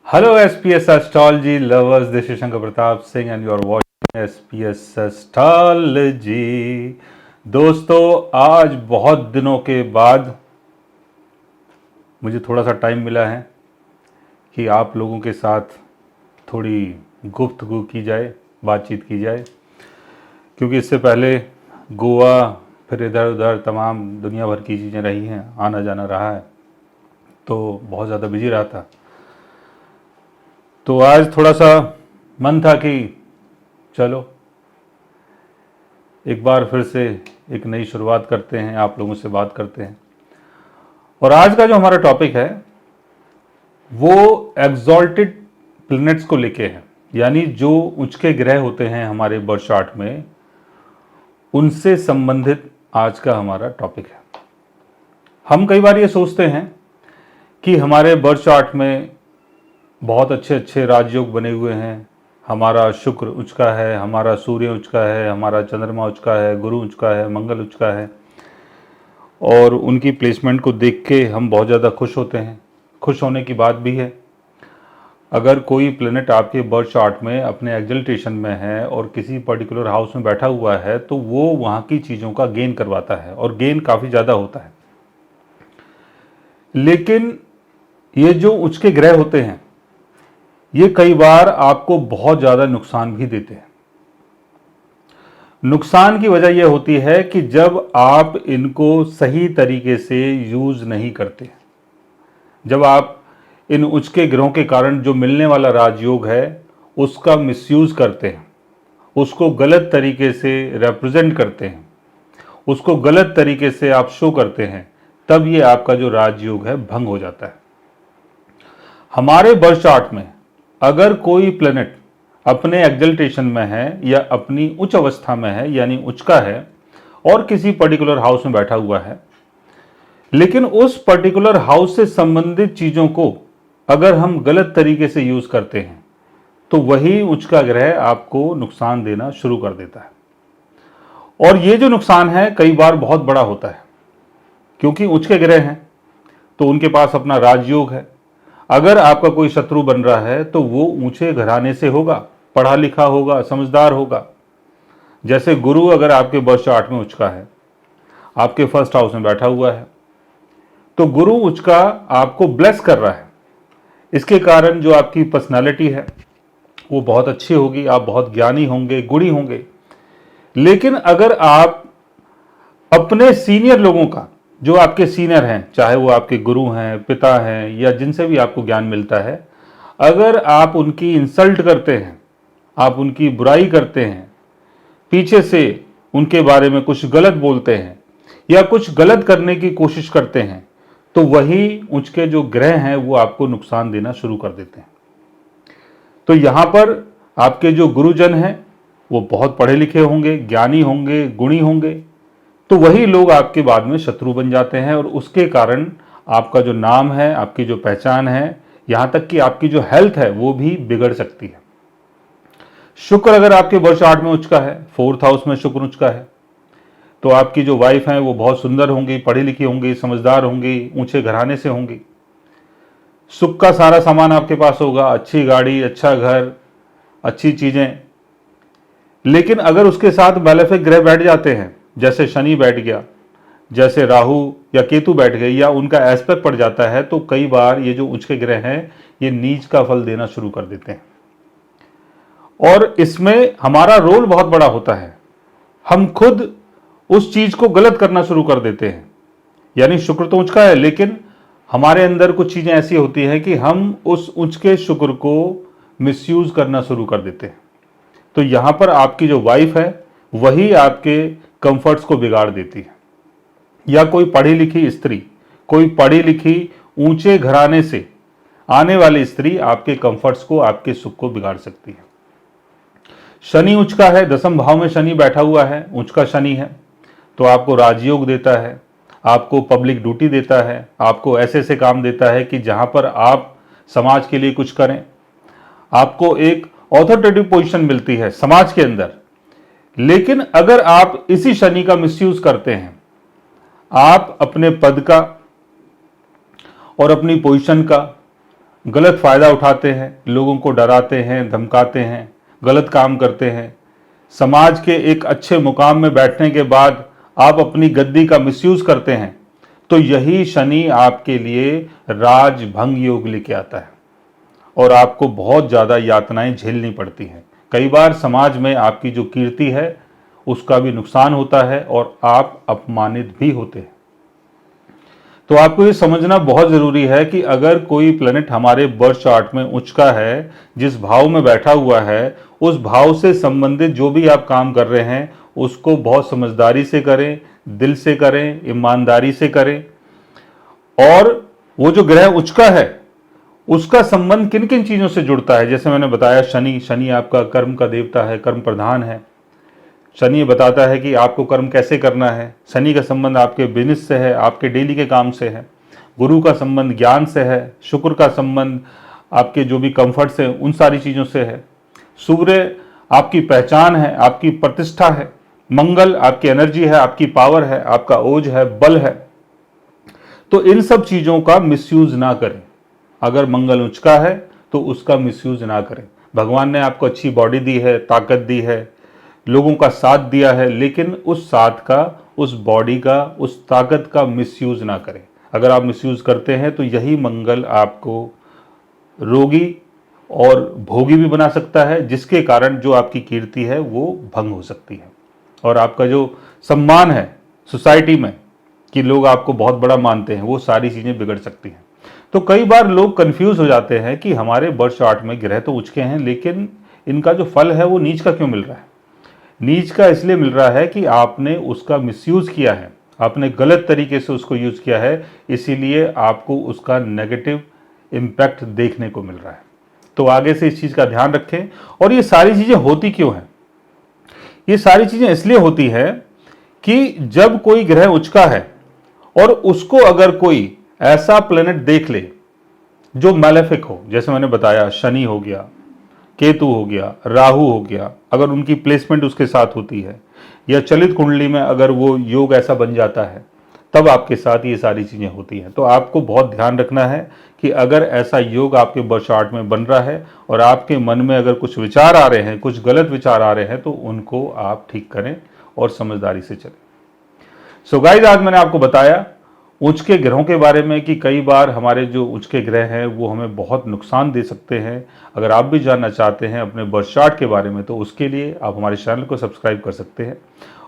Hello, SPS Astrology lovers. This is Shankar Pratap Singh, and you are watching SPS Astrology. दोस्तों, आज बहुत दिनों के बाद मुझे थोड़ा सा टाइम मिला है कि आप लोगों के साथ थोड़ी गुफ्तगू की जाए, बातचीत की जाए, क्योंकि इससे पहले गोवा फिर इधर उधर तमाम दुनिया भर की चीज़ें रही हैं, आना जाना रहा है, तो बहुत ज़्यादा बिजी रहा था। तो आज थोड़ा सा मन था कि चलो एक बार फिर से एक नई शुरुआत करते हैं, आप लोगों से बात करते हैं। और आज का जो हमारा टॉपिक है वो एग्जॉल्टेड प्लैनेट्स को लेके है, यानी जो उच्च के ग्रह होते हैं हमारे बर्थ चार्ट में, उनसे संबंधित आज का हमारा टॉपिक है। हम कई बार ये सोचते हैं कि हमारे बर्थ चार्ट में बहुत अच्छे अच्छे राजयोग बने हुए हैं, हमारा शुक्र उच्च का है, हमारा सूर्य उच्च का है, हमारा चंद्रमा उच्च का है, गुरु उच्च का है, मंगल उच्च का है, और उनकी प्लेसमेंट को देख के हम बहुत ज़्यादा खुश होते हैं। खुश होने की बात भी है। अगर कोई प्लेनेट आपके बर्थ चार्ट में अपने एक्सल्टेशन में है और किसी पर्टिकुलर हाउस में बैठा हुआ है तो वो वहाँ की चीज़ों का गेन करवाता है, और गेन काफ़ी ज़्यादा होता है। लेकिन ये जो उच्च के ग्रह होते हैं ये कई बार आपको बहुत ज़्यादा नुकसान भी देते हैं। नुकसान की वजह यह होती है कि जब आप इनको सही तरीके से यूज़ नहीं करते, जब आप इन उच्च के ग्रहों के कारण जो मिलने वाला राजयोग है उसका मिसयूज़ करते हैं, उसको गलत तरीके से रिप्रेजेंट करते हैं, उसको गलत तरीके से आप शो करते हैं, तब ये आपका जो राजयोग है भंग हो जाता है। हमारे बर्थ चार्ट में अगर कोई प्लैनेट अपने एक्सल्टेशन में है या अपनी उच्च अवस्था में है, यानी उच्च का है, और किसी पर्टिकुलर हाउस में बैठा हुआ है, लेकिन उस पर्टिकुलर हाउस से संबंधित चीज़ों को अगर हम गलत तरीके से यूज़ करते हैं तो वही उच्च का ग्रह आपको नुकसान देना शुरू कर देता है। और ये जो नुकसान है कई बार बहुत बड़ा होता है, क्योंकि उच्च के ग्रह हैं तो उनके पास अपना राजयोग है। अगर आपका कोई शत्रु बन रहा है तो वो ऊंचे घराने से होगा, पढ़ा लिखा होगा, समझदार होगा। जैसे गुरु अगर आपके बर्थ चार्ट में उच्च का है, आपके फर्स्ट हाउस में बैठा हुआ है, तो गुरु उच्च का आपको ब्लेस कर रहा है। इसके कारण जो आपकी पर्सनालिटी है वो बहुत अच्छी होगी, आप बहुत ज्ञानी होंगे, गुणी होंगे। लेकिन अगर आप अपने सीनियर लोगों का, जो आपके सीनियर हैं, चाहे वो आपके गुरु हैं, पिता हैं, या जिनसे भी आपको ज्ञान मिलता है, अगर आप उनकी इंसल्ट करते हैं, आप उनकी बुराई करते हैं, पीछे से उनके बारे में कुछ गलत बोलते हैं या कुछ गलत करने की कोशिश करते हैं, तो वही उच्च के जो ग्रह हैं वो आपको नुकसान देना शुरू कर देते हैं। तो यहाँ पर आपके जो गुरुजन हैं वो बहुत पढ़े लिखे होंगे, ज्ञानी होंगे, गुणी होंगे, तो वही लोग आपके बाद में शत्रु बन जाते हैं, और उसके कारण आपका जो नाम है, आपकी जो पहचान है, यहाँ तक कि आपकी जो हेल्थ है वो भी बिगड़ सकती है। शुक्र अगर आपके बर्थ चार्ट में उच्च का है, फोर्थ हाउस में शुक्र उच्च का है, तो आपकी जो वाइफ है वो बहुत सुंदर होंगी, पढ़ी लिखी होंगी, समझदार होंगी, ऊंचे घराने से होंगी। सुख का सारा सामान आपके पास होगा, अच्छी गाड़ी, अच्छा घर, अच्छी चीज़ें। लेकिन अगर उसके साथ मैलेफिक ग्रह बैठ जाते हैं, जैसे शनि बैठ गया, जैसे राहु या केतु बैठ गए, या उनका एस्पेक्ट पड़ जाता है, तो कई बार ये जो उच्च के ग्रह हैं ये नीच का फल देना शुरू कर देते हैं। और इसमें हमारा रोल बहुत बड़ा होता है। हम खुद उस चीज को गलत करना शुरू कर देते हैं। यानी शुक्र तो उच्च का है, लेकिन हमारे अंदर कुछ चीजें ऐसी होती हैं कि हम उस उच्च के शुक्र को मिसयूज करना शुरू कर देते हैं। तो यहां पर आपकी जो वाइफ है वही आपके कंफर्ट्स को बिगाड़ देती है, या कोई पढ़ी लिखी स्त्री, कोई पढ़ी लिखी ऊंचे घराने से आने वाली स्त्री आपके कंफर्ट्स को, आपके सुख को बिगाड़ सकती है। शनि उच्च का है, दसम भाव में शनि बैठा हुआ है, उच्च का शनि है, तो आपको राजयोग देता है, आपको पब्लिक ड्यूटी देता है, आपको ऐसे ऐसे काम देता है कि जहां पर आप समाज के लिए कुछ करें, आपको एक ऑथोरिटेटिव पोजीशन मिलती है समाज के अंदर। लेकिन अगर आप इसी शनि का मिसयूज करते हैं, आप अपने पद का और अपनी पोजीशन का गलत फ़ायदा उठाते हैं, लोगों को डराते हैं, धमकाते हैं, गलत काम करते हैं। समाज के एक अच्छे मुकाम में बैठने के बाद आप अपनी गद्दी का मिसयूज़ करते हैं, तो यही शनि आपके लिए राजभंग योग लेके आता है और आपको बहुत ज़्यादा यातनाएं झेलनी पड़ती हैं। कई बार समाज में आपकी जो कीर्ति है उसका भी नुकसान होता है और आप अपमानित भी होते हैं। तो आपको ये समझना बहुत ज़रूरी है कि अगर कोई प्लैनेट हमारे बर्थ चार्ट में उच्च का है, जिस भाव में बैठा हुआ है, उस भाव से संबंधित जो भी आप काम कर रहे हैं उसको बहुत समझदारी से करें, दिल से करें, ईमानदारी से करें। और वो जो ग्रह उच्च का है उसका संबंध किन किन चीज़ों से जुड़ता है, जैसे मैंने बताया शनि आपका कर्म का देवता है, कर्म प्रधान है। शनि बताता है कि आपको कर्म कैसे करना है। शनि का संबंध आपके बिजनेस से है, आपके डेली के काम से है। गुरु का संबंध ज्ञान से है। शुक्र का संबंध आपके जो भी कंफर्ट से उन सारी चीज़ों से है। सूर्य आपकी पहचान है, आपकी प्रतिष्ठा है। मंगल आपकी एनर्जी है, आपकी पावर है, आपका ओज है, बल है। तो इन सब चीज़ों का मिसयूज ना करें। अगर मंगल उच्च का है तो उसका मिसयूज ना करें। भगवान ने आपको अच्छी बॉडी दी है, ताकत दी है, लोगों का साथ दिया है, लेकिन उस साथ का, उस बॉडी का, उस ताकत का मिसयूज ना करें। अगर आप मिसयूज करते हैं तो यही मंगल आपको रोगी और भोगी भी बना सकता है, जिसके कारण जो आपकी कीर्ति है वो भंग हो सकती है और आपका जो सम्मान है सोसाइटी में कि लोग आपको बहुत बड़ा मानते हैं, वो सारी चीज़ें बिगड़ सकती हैं। तो कई बार लोग कंफ्यूज हो जाते हैं कि हमारे बर्थ चार्ट में ग्रह तो उच्च के हैं, लेकिन इनका जो फल है वो नीच का क्यों मिल रहा है। नीच का इसलिए मिल रहा है कि आपने उसका मिसयूज़ किया है, आपने गलत तरीके से उसको यूज़ किया है, इसीलिए आपको उसका नेगेटिव इम्पैक्ट देखने को मिल रहा है। तो आगे से इस चीज़ का ध्यान रखें। और ये सारी चीज़ें होती क्यों हैं? ये सारी चीज़ें इसलिए होती है कि जब कोई ग्रह उच्च का है और उसको अगर कोई ऐसा प्लेनेट देख ले जो मैलेफिक हो, जैसे मैंने बताया शनि हो गया, केतु हो गया, राहु हो गया, अगर उनकी प्लेसमेंट उसके साथ होती है, या चलित कुंडली में अगर वो योग ऐसा बन जाता है, तब आपके साथ ये सारी चीज़ें होती हैं। तो आपको बहुत ध्यान रखना है कि अगर ऐसा योग आपके बर्थ चार्ट में बन रहा है और आपके मन में अगर कुछ विचार आ रहे हैं, कुछ गलत विचार आ रहे हैं, तो उनको आप ठीक करें और समझदारी से चलें। सो गाइस, आज मैंने आपको बताया उच्च के ग्रहों के बारे में कि कई बार हमारे जो उच्च के ग्रह हैं वो हमें बहुत नुकसान दे सकते हैं। अगर आप भी जानना चाहते हैं अपने बर्थ चार्ट के बारे में, तो उसके लिए आप हमारे चैनल को सब्सक्राइब कर सकते हैं।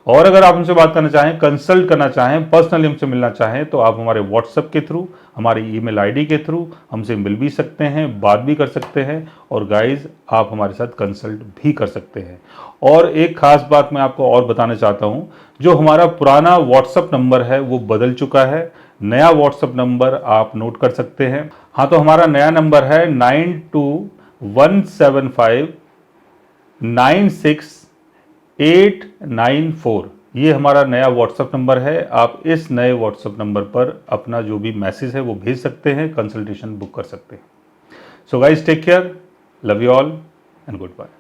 और अगर आप हमसे बात करना चाहें, कंसल्ट करना चाहें, पर्सनली हमसे मिलना चाहें, तो आप हमारे व्हाट्सएप के थ्रू, हमारी ईमेल आईडी के थ्रू हमसे मिल भी सकते हैं, बात भी कर सकते हैं। और गाइज, आप हमारे साथ कंसल्ट भी कर सकते हैं। और एक खास बात मैं आपको और बताना चाहता हूं, जो हमारा पुराना व्हाट्सएप नंबर है वो बदल चुका है। नया व्हाट्सएप नंबर आप नोट कर सकते हैं। हाँ, तो हमारा नया नंबर है 9217596894। ये हमारा नया व्हाट्सएप नंबर है। आप इस नए व्हाट्सएप नंबर पर अपना जो भी मैसेज है वो भेज सकते हैं, कंसल्टेशन बुक कर सकते हैं। So guys, take care, love you all and good bye.